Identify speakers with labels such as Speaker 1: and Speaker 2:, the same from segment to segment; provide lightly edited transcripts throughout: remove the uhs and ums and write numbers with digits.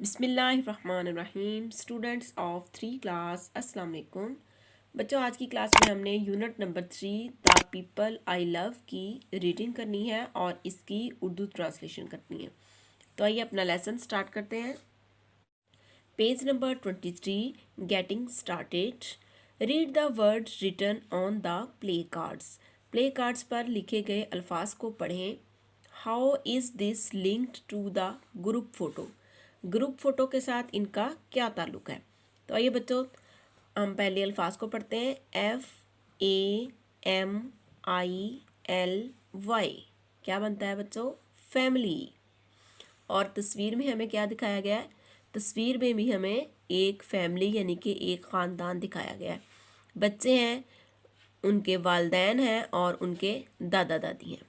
Speaker 1: बिस्मिल्लाहिर्रहमानिर्रहीम। Students of 3 class अस्सलाम वालेकुम। बच्चों, आज की क्लास में हमने unit number 3 the people I love की रीडिंग करनी है और इसकी उर्दू ट्रांसलेशन करनी है। तो आइए अपना लेसन स्टार्ट करते हैं। Page number 23, getting started. Read the word written on the play cards. Play cards पर लिखे गए अल्फाज को पढ़ें। How is this linked to the group photo. Group photo के साथ इनका क्या ताल्लुक है। तो आइए बच्चों, हम पहले अल्फाज को पढ़ते हैं। FAMILY क्या बनता है बच्चों? फैमिली। और तस्वीर में हमें क्या दिखाया गया है? तस्वीर में भी हमें एक फैमिली यानी कि एक ख़ानदान दिखाया गया है। बच्चे हैं, उनके वालिदैन हैं और उनके दादा दादी हैं।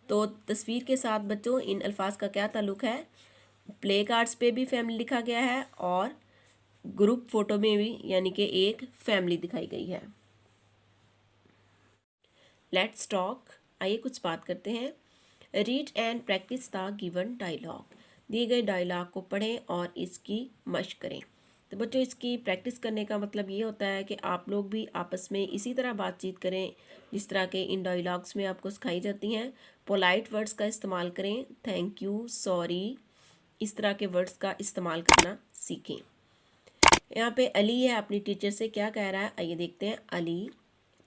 Speaker 1: तो तस्वीर के साथ बच्चों इन अल्फाज का क्या ताल्लुक है? प्ले कार्ड्स पे भी फैमिली लिखा गया है और ग्रुप फोटो में भी यानी कि एक फैमिली दिखाई गई है। Let's talk. आइए कुछ बात करते हैं। Read and practise the given dialogue. दिए गए डायलॉग को पढ़ें और इसकी मशक करें। तो बच्चों, इसकी प्रैक्टिस करने का मतलब ये होता है कि आप लोग भी आपस में इसी तरह बातचीत करें जिस तरह के इन डायलॉग्स में आपको सिखाई जाती हैं। पोलाइट वर्ड्स का इस्तेमाल करें। थैंक यू, सॉरी, इस तरह के वर्ड्स का इस्तेमाल करना सीखें। यहाँ पे अली है, अपनी टीचर से क्या कह रहा है, आइए देखते हैं। Ali,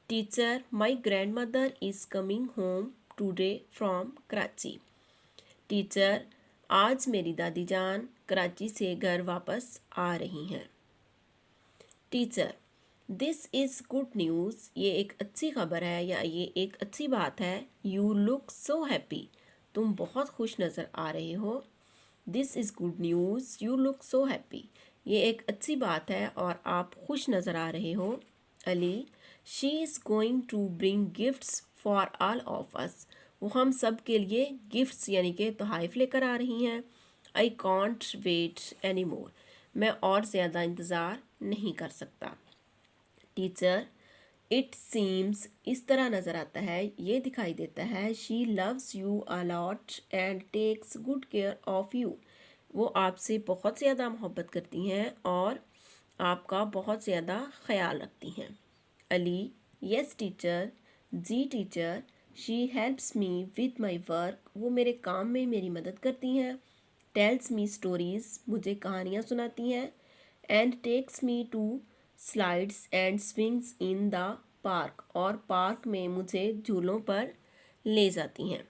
Speaker 1: teacher, my grand mother is coming home today from Karachi. Teacher, आज मेरी दादी जान कराची से घर वापस आ रही हैं। Teacher, this is good news, ये एक अच्छी खबर है या ये एक अच्छी बात है। यू लुक सो हैप्पी, तुम बहुत खुश नज़र आ रहे हो। This is good news, you look so happy, ये एक अच्छी बात है और आप खुश नज़र आ रहे हो। Ali, she is going to bring gifts for all of us, वो हम सब के लिए गिफ्ट्स यानी कि तोहफ़े लेकर आ रही हैं। I can't wait any more, मैं और ज़्यादा इंतज़ार नहीं कर सकता। टीचर, इट सीम्स, इस तरह नज़र आता है, ये दिखाई देता है। She loves you a lot and takes good care of you, वो आपसे बहुत ज़्यादा मोहब्बत करती हैं और आपका बहुत ज़्यादा ख्याल रखती हैं। अली, यस टीचर, जी teacher, she helps me with my work, वो मेरे काम में मेरी मदद करती हैं। टेल्स मी स्टोरीज़, मुझे कहानियाँ सुनाती हैं। And takes me to slides and swings in the park, और पार्क में मुझे झूलों पर ले जाती हैं।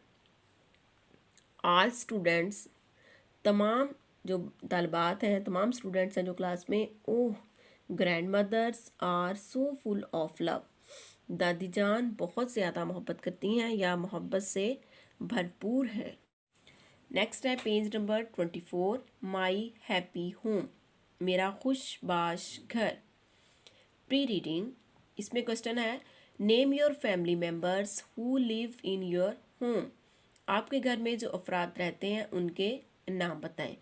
Speaker 1: ऑल स्टूडेंट्स, तमाम जो तलबात हैं, तमाम स्टूडेंट्स हैं जो क्लास में। Oh, grandmothers are so full of love, दादी जान बहुत ज़्यादा मोहब्बत करती हैं या मोहब्बत से भरपूर हैं। नेक्स्ट है page number 24, my happy home, मेरा खुशबाश घर। प्री रीडिंग, इसमें क्वेश्चन है, name your family members who live in your home, आपके घर में जो अफराद रहते हैं उनके नाम बताएं।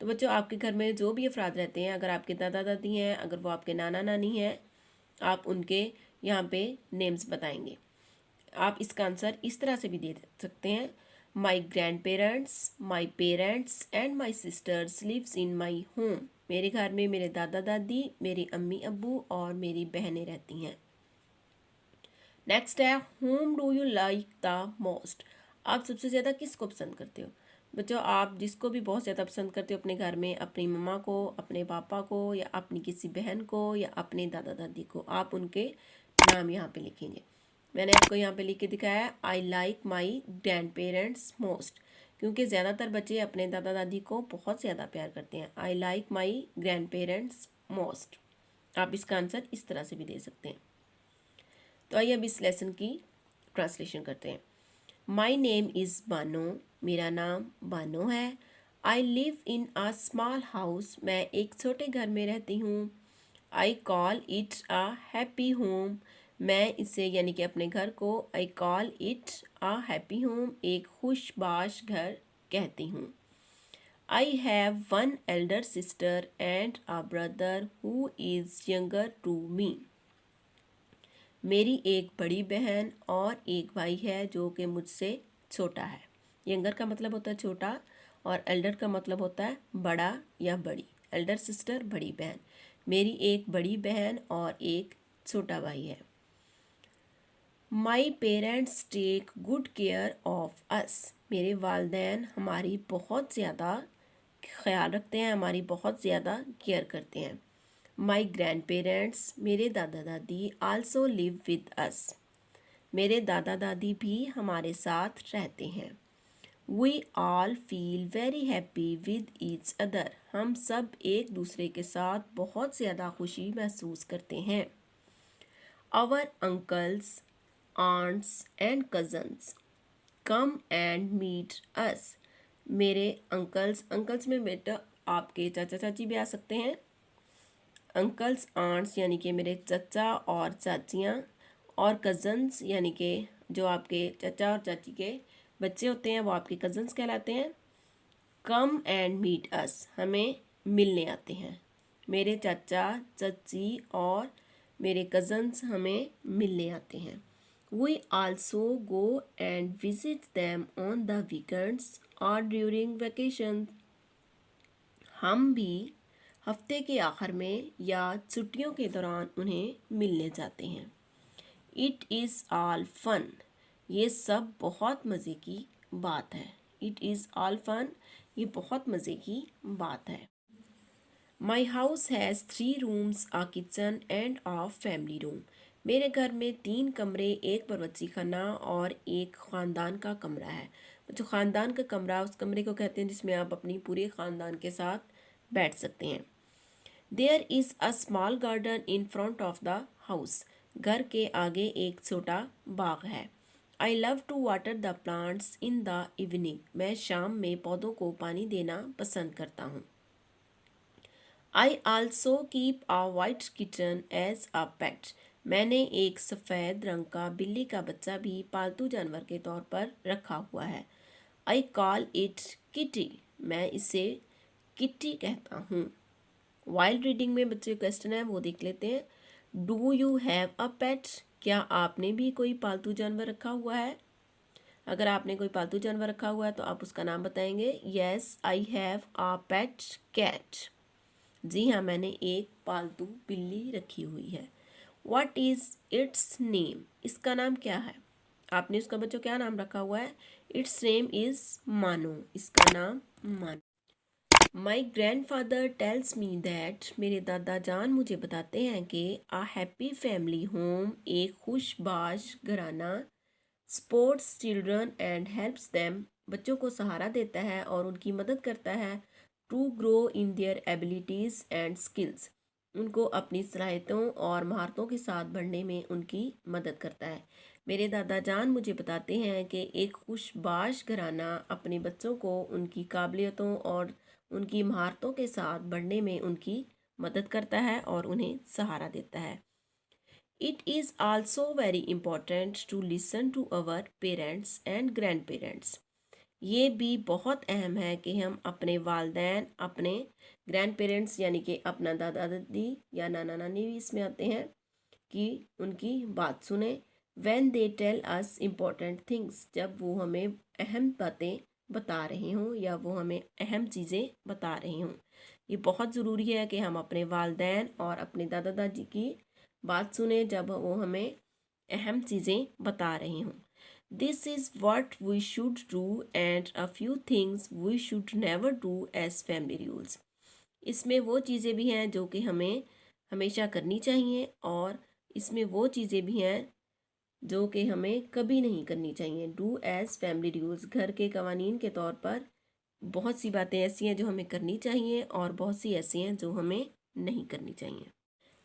Speaker 1: तो बच्चों, आपके घर में जो भी अफराद रहते हैं, अगर आपके दादा दादी हैं, अगर वो आपके नाना नानी हैं, आप उनके यहाँ पे नेम्स बताएंगे। आप इसका आंसर इस तरह से भी दे सकते हैं। My grandparents, my parents and my sisters lives in my home, मेरे घर में मेरे दादा दादी, मेरी अम्मी अब्बू और मेरी बहनें रहती हैं। नेक्स्ट है, home do you like the most, आप सबसे ज़्यादा किसको पसंद करते हो। बच्चों, आप जिसको भी बहुत ज़्यादा पसंद करते हो अपने घर में, अपनी मम्मा को, अपने पापा को, या अपनी किसी बहन को, या अपने दादा दादी को, आप उनके नाम यहाँ पे लिखेंगे। मैंने आपको यहाँ पे लिख के दिखाया है, I like my grand parents most, क्योंकि ज़्यादातर बच्चे अपने दादा दादी को बहुत ज़्यादा प्यार करते हैं। I like my grand parents most, आप इसका आंसर इस तरह से भी दे सकते हैं। तो आइए अब इस लेसन की ट्रांसलेशन करते हैं। माई नेम इज़ बानो, मेरा नाम बानो है। I live in a small house, मैं एक छोटे घर में रहती हूँ। I call it a happy home, मैं इसे यानी कि अपने घर को I call it a happy home, एक खुशबाश घर कहती हूँ। I have one elder sister and a brother who is younger to me, मेरी एक बड़ी बहन और एक भाई है जो कि मुझसे छोटा है। यंगर का मतलब होता है छोटा, और एल्डर का मतलब होता है बड़ा या बड़ी। एल्डर सिस्टर बड़ी बहन। मेरी एक बड़ी बहन और एक छोटा भाई है। My parents take good care of us. मेरे वालदैन हमारी बहुत ज़्यादा ख्याल रखते हैं, हमारी बहुत ज़्यादा केयर करते हैं। माई ग्रैंड पेरेंट्स, मेरे दादा दादी आल्सो लिव विद अस। मेरे दादा दादी भी हमारे साथ रहते हैं। We all feel very happy with each other. हम सब एक दूसरे के साथ बहुत ज़्यादा खुशी महसूस करते हैं। Our uncles, aunts and cousins come and meet us. मेरे अंकल्स में बेटा आपके चाचा चाची भी आ सकते हैं। अंकल्स आंट्स यानी कि मेरे चाचा और चाचियाँ, और कज़न्स यानी कि जो आपके चाचा और चाची के बच्चे होते हैं वो आपके कज़न्स कहलाते हैं। कम एंड मीट अस, हमें मिलने आते हैं। मेरे चाचा चाची और मेरे कज़न्स हमें मिलने आते हैं। We also go and visit them on the weekends और ड्यूरिंग वेकेशन। हम भी हफ्ते के आखिर में या छुट्टियों के दौरान उन्हें मिलने जाते हैं। इट इज़ ऑल फन, ये सब बहुत मज़े की बात है। इट इज़ ऑल फन, ये बहुत मज़े की बात है। My house has 3 rooms, a kitchen and a family room. मेरे घर में 3 कमरे, एक बावर्ची खाना और एक ख़ानदान का कमरा है। जो ख़ानदान का कमरा, उस कमरे को कहते हैं जिसमें आप अपनी पूरे ख़ानदान के साथ बैठ सकते हैं। There is a small garden in front of the house. घर के आगे एक छोटा बाग है। I love to water the plants in the evening. मैं शाम में पौधों को पानी देना पसंद करता हूँ। I also keep a white kitten as a pet. मैंने एक सफ़ेद रंग का बिल्ली का बच्चा भी पालतू जानवर के तौर पर रखा हुआ है। आई कॉल इट किटी। मैं इसे किटी कहता हूँ। वाइल्ड रीडिंग में बच्चे क्वेश्चन है वो देख लेते हैं। डू यू हैव अ पेट? क्या आपने भी कोई पालतू जानवर रखा हुआ है? अगर आपने कोई पालतू जानवर रखा हुआ है तो आप उसका नाम बताएंगे। Yes I have a pet cat. जी हाँ, मैंने एक पालतू बिल्ली रखी हुई है। What is its name? इसका नाम क्या है? आपने उसका बच्चों क्या नाम रखा हुआ है? इट्स नेम इज़ मानो। इसका नाम मानो। My grand father tells me that, मेरे दादा जान मुझे बताते हैं कि आ हैप्पी फैमिली होम, एक खुशबाश घराना, sports children and helps them, बच्चों को सहारा देता है और उनकी मदद करता है। To grow in their abilities and skills, उनको अपनी सलाहियतों और महारतों के साथ बढ़ने में उनकी मदद करता है। मेरे दादा जान मुझे बताते हैं कि एक खुशबाश घराना अपने बच्चों को उनकी काबिलियतों और उनकी महारतों के साथ बढ़ने में उनकी मदद करता है और उन्हें सहारा देता है। It is also very important to listen to our parents and grandparents. ये भी बहुत अहम है कि हम अपने वालदैन, अपने ग्रैंड पेरेंट्स यानी कि अपना दादा दादी या नाना नानी भी इसमें आते हैं, कि उनकी बात सुने। When they tell us important things, जब वो हमें अहम बातें बता रहे हों या वो हमें अहम चीज़ें बता रहे हों। ये बहुत ज़रूरी है कि हम अपने वालदैन और अपने दादा दादी की बात सुने जब वो हमें अहम चीज़ें बता रहे हों। This is what we should do and a few things we should never do as family rules. इसमें वो चीज़ें भी हैं जो कि हमें हमेशा करनी चाहिए और इसमें वो चीज़ें भी हैं जो कि हमें कभी नहीं करनी चाहिए। डू एज फैमिली रूल्स, घर के कवानीन के तौर पर बहुत सी बातें ऐसी हैं जो हमें करनी चाहिए और बहुत सी ऐसी हैं जो हमें नहीं करनी चाहिए।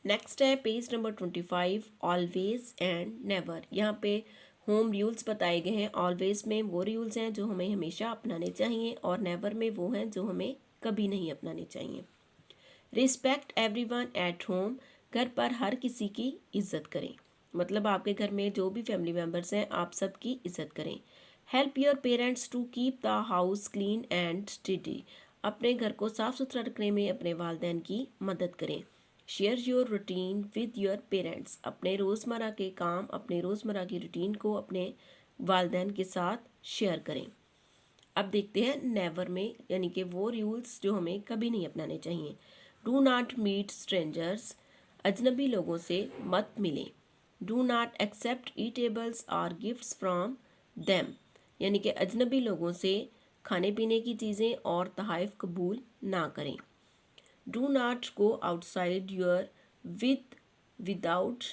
Speaker 1: नेक्स्ट है page number 25, always and never. यहाँ पे होम रूल्स बताए गए हैं। ऑलवेज में वो रूल्स हैं जो हमें हमेशा अपनाने चाहिए और नेवर में वो हैं जो हमें कभी नहीं अपनाने चाहिए। रिस्पेक्ट एवरीवन एट होम, घर पर हर किसी की इज्जत करें। मतलब आपके घर में जो भी फैमिली मेम्बर्स हैं आप सबकी इज्जत करें। Help your parents to keep the house clean and tidy, अपने घर को साफ़ सुथरा रखने में अपने वालिदैन की मदद करें। Share your routine with your parents, अपने रोज़मर्रा के काम, अपने रोज़मर्रा की रूटीन को अपने वालिदैन के साथ शेयर करें। अब देखते हैं नेवर में, यानी कि वो रूल्स जो हमें कभी नहीं अपनाने चाहिए। डू नॉट मीट स्ट्रेंजर्स, अजनबी लोगों से मत मिलें। डू नॉट एक्सेप्ट ईटेबल्स और गिफ्ट्स फ्रॉम देम, यानी कि अजनबी लोगों से खाने पीने की चीज़ें और तोहफ़े कबूल ना करें। Do not go outside your without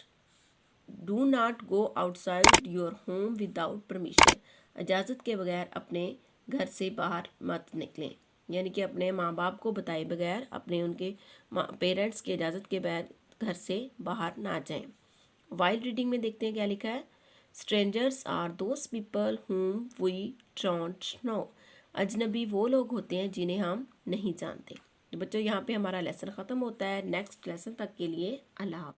Speaker 1: do not go outside your home without permission, इजाज़त के बगैर अपने घर से बाहर मत निकलें, यानी कि अपने माँ बाप को बताए बगैर, अपने उनके पेरेंट्स की इजाज़त के बगैर घर से बाहर ना जाएं। वाइल रीडिंग में देखते हैं क्या लिखा है। Strangers are those people whom we don't know, अजनबी वो लोग होते हैं जिन्हें हम नहीं जानते। तो बच्चों यहाँ पे हमारा लेसन ख़त्म होता है। नेक्स्ट लेसन तक के लिए अल्लाह हाफ़िज़।